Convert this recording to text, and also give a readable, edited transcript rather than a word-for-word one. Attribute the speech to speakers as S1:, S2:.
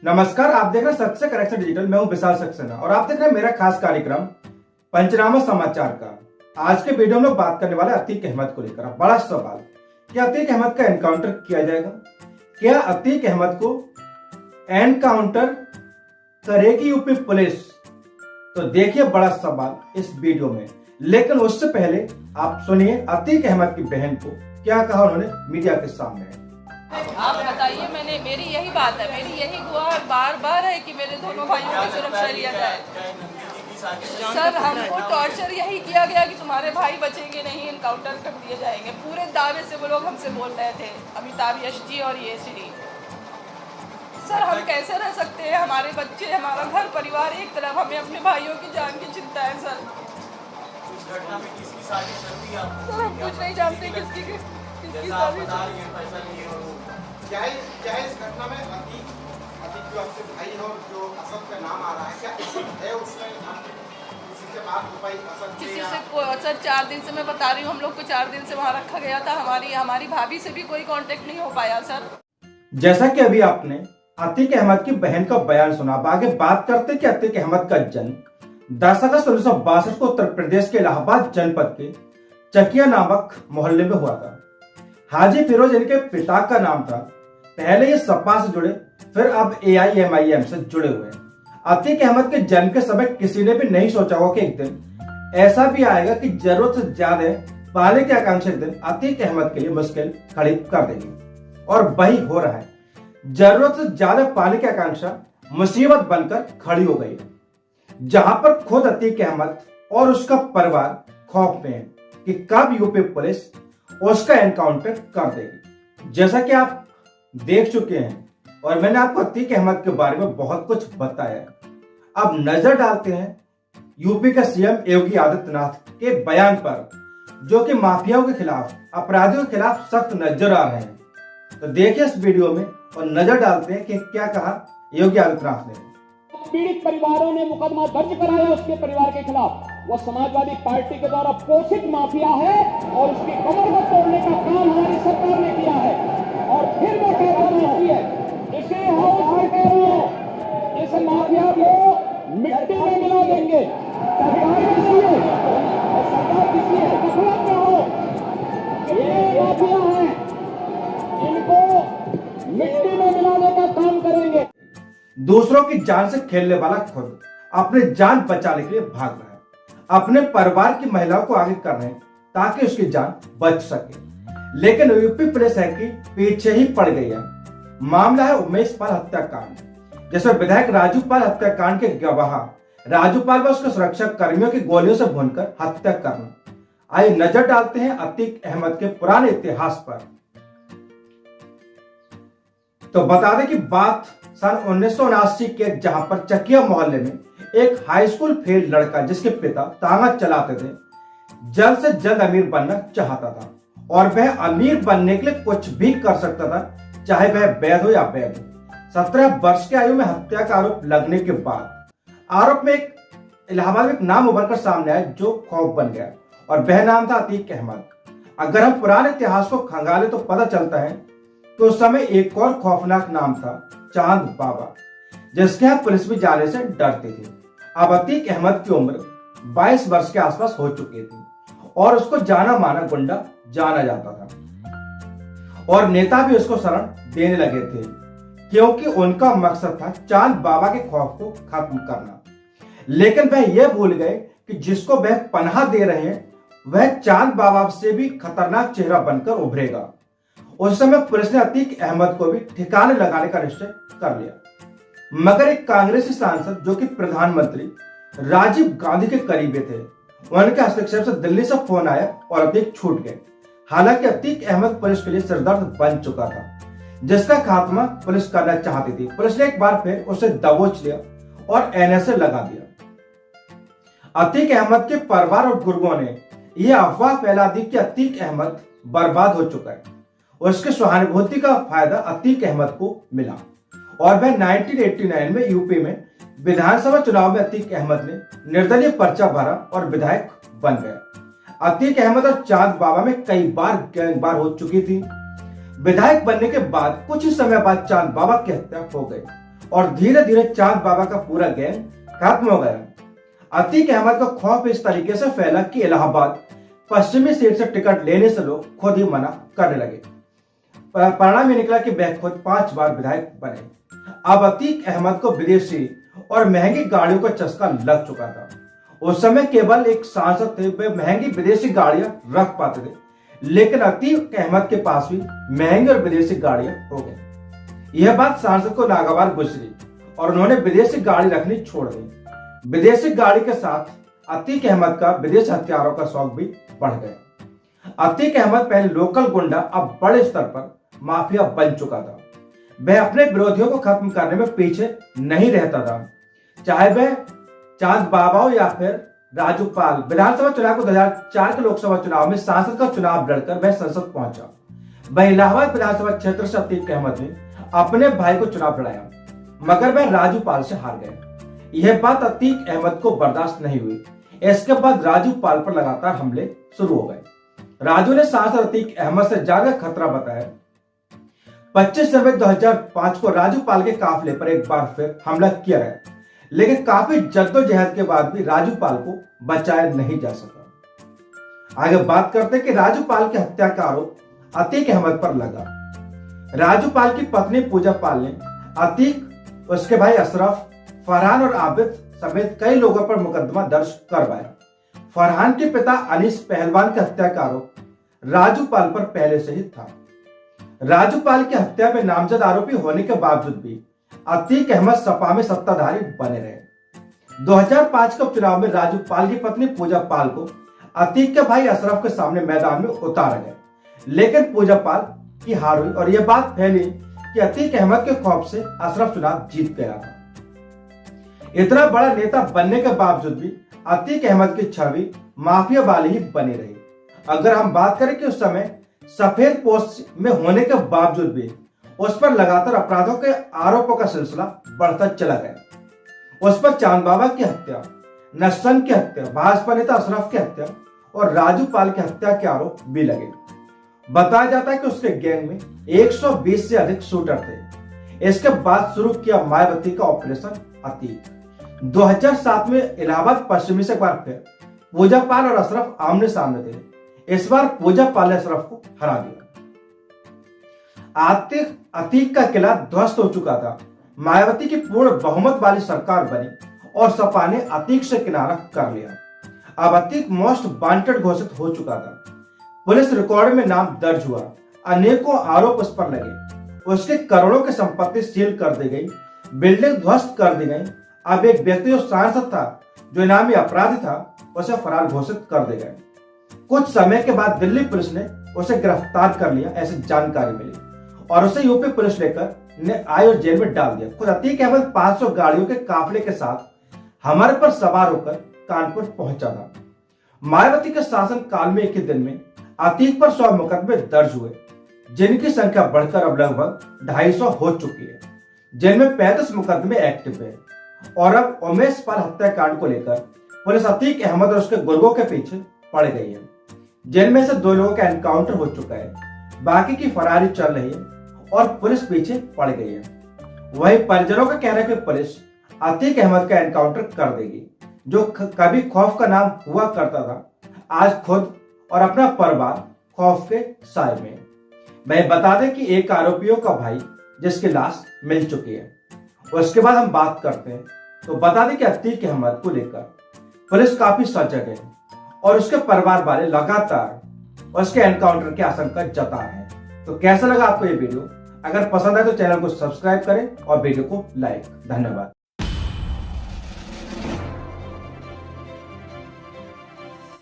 S1: नमस्कार, आप देख रहे हैं सच से करेक्शन डिजिटल। मैं हूं विशाल सक्सेना और आप देख रहे हैं मेरा खास कार्यक्रम पंचनामा समाचार का। आज के वीडियो में बात करने वाले अतीक अहमद को लेकर बड़ा सवाल, क्या अतीक अहमद का एनकाउंटर किया जाएगा? क्या अतीक अहमद को एनकाउंटर करेगी यूपी पुलिस? तो देखिए बड़ा सवाल इस वीडियो में। लेकिन उससे पहले आप सुनिए अतीक अहमद की बहन को क्या कहा उन्होंने मीडिया के सामने।
S2: आप बताइए, मेरी यही बात है, मेरी यही गुहार बार बार है कि मेरे दोनों भाइयों की सुरक्षा लिया जाए। सर, हमको टॉर्चर यही किया गया कि तुम्हारे भाई बचेंगे नहीं, इनकाउंटर कर दिए जाएंगे। पूरे दावे से वो लोग हमसे बोल रहे थे, अमिताभ यश जी और ये श्री। सर, हम कैसे रह सकते हैं? हमारे बच्चे, हमारा घर परिवार एक तरफ, हमें अपने भाइयों की जान की चिंता है। सर, हम कुछ नहीं जानते किसकी
S3: क्या इस घटना में अतीक जो आपसे भाई है और जो असद का नाम आ रहा है, क्या है उसमें किसी से बात हो पाई?
S2: किसी से सर 4 दिन से मैं बता रही हूँ, हम लोग को 4 दिन से वहाँ रखा गया था। हमारी भाभी से भी कोई कांटेक्ट नहीं हो पाया। सर,
S1: जैसा कि अभी आपने अतीक अहमद की बहन का बयान सुना, अब आगे बात करते कि अतीक अहमद का जन्म 10 अगस्त 1962 को उत्तर प्रदेश के इलाहाबाद जनपद के चकिया नामक मोहल्ले में हुआ था। हाजी फिरोज इनके पिता का नाम था। पहले ये सपा से जुड़े, फिर अब AIMIM से जुड़े हुए हैं। अतीक अहमद के जन्म के समय किसी ने भी नहीं सोचा होगा कि एक दिन ऐसा भी आएगा कि जरूरत से ज्यादा पाने की आकांक्षा एक दिन अतीक अहमद के लिए मुश्किल खड़ी कर देगी, और वही हो रहा है। जरूरत से ज्यादा पाने की आकांक्षा मुसीबत बनकर खड़ी हो गई है, जहां पर खुद अतीक अहमद और उसका परिवार खौफ में है कि कब यूपी पुलिस उसका एनकाउंटर कर देगी। जैसा कि आप देख चुके हैं और मैंने आपको अतीक अहमद के बारे में बहुत कुछ बताया। अब नजर डालते हैं यूपी के CM योगी आदित्यनाथ के बयान पर, जो कि माफियाओं के खिलाफ, अपराधियों के खिलाफ सख्त नजर आ रहे हैं। तो देखिए इस वीडियो में और नजर डालते हैं कि क्या कहा योगी आदित्यनाथ ने।
S4: पीड़ित परिवारों ने मुकदमा दर्ज कराया उसके परिवार के खिलाफ। वह समाजवादी पार्टी के द्वारा पोषित माफिया है और उसकी कमर को तोड़ने का काम हमारी सरकार ने किया है। और फिर मैं कहता हूं, इसे इस माफिया को मिट्टी में मिला देंगे। सरकार किसी है, सरकार किसी है, गफलत में हो, ये माफिया है, इनको मिट्टी में मिलाने का काम करेंगे।
S1: दूसरों की जान से खेलने वाला खुद अपनी जान बचाने के लिए भाग रहा है, अपने परिवार की महिलाओं को आगे कर रहे हैं ताकि उसकी जान बच सके। लेकिन यूपी पुलिस है कि पीछे ही पड़ गई है। मामला है उमेश पाल हत्याकांड, जिसमें विधायक राजू पाल हत्याकांड के गवाह राजू पाल व उसके सुरक्षा कर्मियों की गोलियों से भूनकर हत्या करना। आइए नजर डालते हैं अतीक अहमद के पुराने इतिहास पर। तो बता दें कि बात सन 1979 के, जहां पर चकिया मोहल्ले में एक हाई स्कूल फेल लड़का, जिसके पिता तांगा चलाते थे, जल्द से जल्द अमीर बनना चाहता था और वह अमीर बनने के लिए कुछ भी कर सकता था, चाहे वह वैध हो या वैध हो। 17 वर्ष की आयु में हत्या का आरोप लगने के बाद आरोप में एक इलाहाबाद में एक नाम उभर कर सामने आया जो खौफ बन गया, और वह नाम था अतीक अहमद। अगर हम पुराने इतिहास को खंगाले तो पता चलता है कि उस समय एक और खौफनाक नाम था चांद बाबा, जिसके यहाँ पुलिस भी जाने से डरती थी। अब अतीक अहमद की उम्र 22 वर्ष के आसपास हो चुकी थी और उसको जाना माना गुंडा जाना जाता था, और नेता भी उसको शरण देने लगे थे, क्योंकि उनका मकसद था चांद बाबा के खौफ को खत्म करना। लेकिन वह यह भूल गए कि जिसको वह पनाह दे रहे हैं वह चांद बाबा से भी खतरनाक चेहरा बनकर उभरेगा। उस समय पुलिस ने अतीक अहमद को भी ठिकाने लगाने का निश्चय कर लिया, मगर एक कांग्रेसी सांसद जो कि प्रधानमंत्री राजीव गांधी के करीबी थे, उनके हस्तक्षेप से दिल्ली से फोन आया और अतीक छूट गए। हालांकि अतीक अहमद पुलिस के लिए सिरदर्द बन चुका था, जिसका खात्मा पुलिस करना चाहती थी। पुलिस ने एक बार फिर उसे दबोच लिया और NSA लगा दिया। अतीक अहमद के परिवार और गुर्गों ने यह अफवाह फैला दी कि अतीक अहमद बर्बाद हो चुका है। उसके सहानुभूति का फायदा अतीक अहमद को मिला और वह 1989 में यूपी में विधानसभा चुनाव में अतीक अहमद ने निर्दलीय पर्चा भरा और विधायक बन गया। अतीक अहमद और चांद बाबा में कई बार गैंगवार हो चुकी थी। विधायक बनने के बाद कुछ ही समय बाद चांद बाबा की हत्या हो गई और धीरे धीरे चांद बाबा का पूरा गैंग खत्म हो गया। अतीक अहमद का खौफ इस तरीके से फैला कि इलाहाबाद पश्चिमी सीट से टिकट लेने से लोग खुद ही मना करने लगे। परिणाम ये निकला कि वह खुद 5 बार विधायक बने। अब अतीक अहमद को विदेशी और महंगी गाड़ियों का चस्का लग चुका था। उस समय केवल एक सांसद थे, वे महंगी विदेशी गाड़ियां रख पाते थे, लेकिन अतीक अहमद के पास भी महंगी और विदेशी गाड़ियां हो गई। यह बात सांसद को नागवार गुजरी और उन्होंने विदेशी गाड़ी रखनी छोड़ दी। विदेशी गाड़ी के साथ अतीक अहमद का विदेश हथियारों का शौक भी बढ़ गया। अतीक अहमद पहले लोकल गुंडा, अब बड़े स्तर पर माफिया बन चुका था। वह अपने विरोधियों को खत्म करने में पीछे नहीं रहता था, चाहे वह चांद बाबा हो या फिर राजू पाल। विधानसभा चुनाव को 2004 के लोकसभा चुनाव में सांसद का चुनाव लड़कर वह संसद पहुंचा। वह इलाहाबाद विधानसभा क्षेत्र से अतीक अहमद ने अपने भाई को चुनाव लड़ाया, मगर वह राजू पाल से हार गए। यह बात अतीक अहमद को बर्दाश्त नहीं हुई। इसके बाद राजू पाल पर लगातार हमले शुरू हो गए। राजू ने सांसद अतीक अहमद से ज्यादा खतरा बताया। 25 जनवरी 2005 को राजू पाल के काफिले पर एक बार फिर हमला किया गया, लेकिन काफी जद्दोजहद के बाद भी राजू पाल को बचाया नहीं जा सका। आगे बात करते हैं कि राजू पाल की हत्या का आरोप अतीक अहमद पर लगा। राजू पाल की पत्नी पूजा पाल ने अतीक, उसके भाई अशरफ, फरहान और आबिद समेत कई लोगों पर मुकदमा दर्ज करवाया। फरहान के पिता अनीस पहलवान की हत्या का आरोप राजू पाल पर पहले से ही था। राजू पाल की हत्या में नामजद आरोपी होने के बावजूद भी अतीक अहमद सपा में सत्ताधारी बने रहे। 2005 के चुनाव में राजू पाल की पत्नी पूजा पाल को अतीक के भाई अशरफ के सामने मैदान में उतारा गया, लेकिन पूजा पाल की हार हुई और यह बात फैली कि अतीक अहमद के खौफ से अशरफ चुनाव जीत गया था। इतना बड़ा नेता बनने के बावजूद भी अतीक अहमद की छवि माफिया वाली ही बनी रही। अगर हम बात करें कि उस समय सफेद पोस्ट में होने के बावजूद भी उस पर लगातार अपराधों के आरोपों का सिलसिला बढ़ता चला गया। उस पर चांद बाबा की हत्या, नस्सन की हत्या, भाजपा नेता अशरफ की हत्या और राजू पाल की हत्या के आरोप भी लगे। बताया जाता है कि उसके गैंग में 120 से अधिक शूटर थे। इसके बाद शुरू किया मायावती का ऑपरेशन अतीक। 2007 में इलाहाबाद पश्चिमी से एक बार फिर पूजा पाल और अशरफ आमने सामने थे। इस बार पूजा पाल ने अशरफ को हरा दिया। अतीक का किला ध्वस्त हो चुका था। मायावती की पूर्ण बहुमत वाली सरकार बनी और सपा ने अतीक से किनारा कर लिया। अब अतीक मोस्ट वांटेड घोषित हो चुका था। पुलिस रिकॉर्ड में नाम दर्ज हुआ। अनेकों आरोप उस पर लगे। उसके करोड़ों की संपत्ति सील कर दी गई, बिल्डिंग ध्वस्त कर दी गई। अब एक व्यक्ति जो सांसद था, जो इनामी अपराधी था, उसे फरार घोषित कर दिया गया। कुछ समय के बाद दिल्ली पुलिस ने उसे गिरफ्तार कर लिया, ऐसी जानकारी मिली और उसे यूपी पुलिस लेकर आई और जेल में डाल दिया। खुद अतीक अहमद 500 गाड़ियों के काफिले के साथ हमारे पर सवार होकर कानपुर पहुंचा था। मायावती के शासन काल में एक ही दिन में अतीक पर 100 मुकदमे दर्ज हुए, जिनकी संख्या बढ़कर अब लगभग 250 हो चुकी है, जिनमें 35 मुकदमे एक्टिव है। और अब उमेश पाल हत्याकांड को लेकर पुलिस अतीक अहमद और उसके गुर्गों के पीछे पड़ गई है, जिनमें से 2 लोगों का एनकाउंटर हो चुका है, बाकी की फरारी चल रही है और पुलिस पीछे पड़ गई है। वही परिजनों का कहना है कि पुलिस अतीक अहमद का एनकाउंटर कर देगी। जो कभी खौफ का नाम हुआ करता था, आज खुद और अपना परिवार खौफ के साए में। मैं बता दें कि एक आरोपियों का भाई जिसकी लाश मिल चुकी है। उसके बाद हम बात करते हैं तो बता दें कि अतीक अहमद को लेकर पुलिस काफी सजग है और उसके परिवार वाले लगातार उसके एनकाउंटर की आशंका जता रहे हैं। तो कैसा लगा आपको ये वीडियो? अगर पसंद आए तो चैनल को सब्सक्राइब करें और वीडियो को लाइक। धन्यवाद।